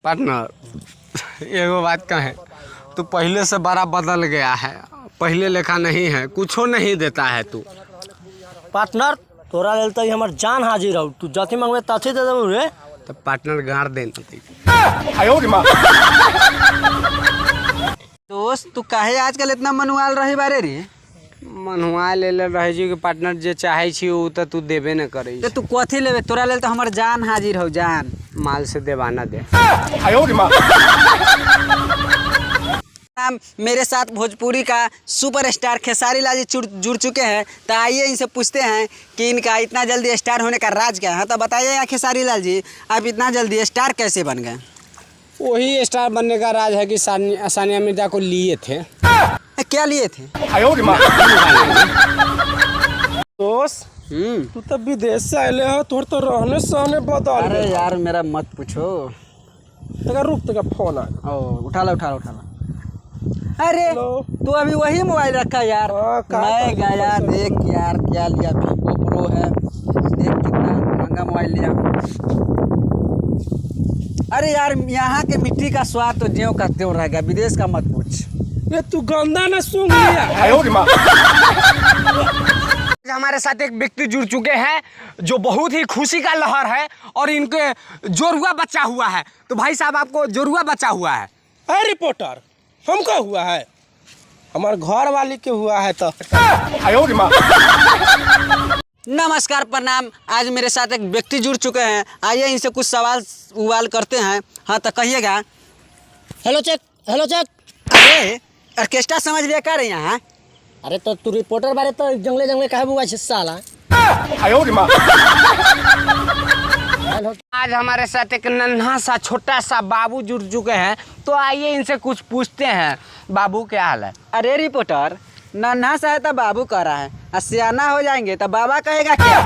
Partner एगो बात कहें, तू पहले से बड़ा बदल गया है, पहले लेखा नहीं है, कुछो नहीं देता है तू। पार्टनर तोरा लेल तो हमर जान हाजिर हो, तू जथी मांगबे तथी दे देबू रे। तो पार्टनर गाड़ देना थी। दोस्त तू काहे आजकल इतना मनुआल रही बारे रे? मनुआ ले रहे जी कि पार्टनर जे चाहे छी उ तो तू देबे न करे। तो तू कथी लेबे? तोरा लेल तो हमर जान हाजिर हो, जान। माल से देवाना दे। मेरे साथ भोजपुरी का सुपरस्टार खेसारी लाल जी जुड़ चुके हैं, तो आइए इनसे पूछते हैं कि इनका इतना जल्दी स्टार होने का राज क्या है। तो बताइए यार खेसारी लाल जी, आप इतना जल्दी स्टार कैसे बन गए? वही स्टार बनने का राज है कि सानिया मिर्जा को लिए थे। क्या लिए थे? दोस्त तू तो विदेश से आए हो, तोर तो रहने सहने बदल। अरे यार मेरा मत पूछो। तका रुक, तका फोन आ। ओ उठा ला। अरे तू अभी वही मोबाइल रखा यार। मैं गया देख यार क्या लिया, वीवो प्रो है, देख कितना महंगा मोबाइल लिया। अरे यार यहाँ के मिट्टी का स्वाद तो ज्यों का त्यों रह गया, विदेश का मत पूछ। ये तू गंदा ना सुन लिया। हमारे साथ एक व्यक्ति जुड़ चुके हैं जो बहुत ही खुशी का लहर है और इनके जोरुआ बच्चा हुआ है। तो भाई साहब आपको जोरुआ बच्चा हुआ है? अरे रिपोर्टर हमको हुआ है, हमारे घर वाली के हुआ है। तो नमस्कार प्रणाम। आज मेरे साथ एक व्यक्ति जुड़ चुके हैं, आइए इनसे कुछ सवाल करते हैं। हाँ तो कहिएगा। Hello check, hello check. अरे ऑर्केस्ट्रा समझ लिया क्या रहे यहाँ? अरे तो तू रिपोर्टर बारे तो जंगले जंगले कहे बुआ साला। आज हमारे साथ एक नन्हा सा छोटा सा बाबू जुड़ चुके हैं, तो आइए इनसे कुछ पूछते हैं। बाबू क्या हाल है? अरे रिपोर्टर, नन्हा सा है तो बाबू कह रहा है, और सियाना हो जाएंगे तो बाबा कहेगा क्या?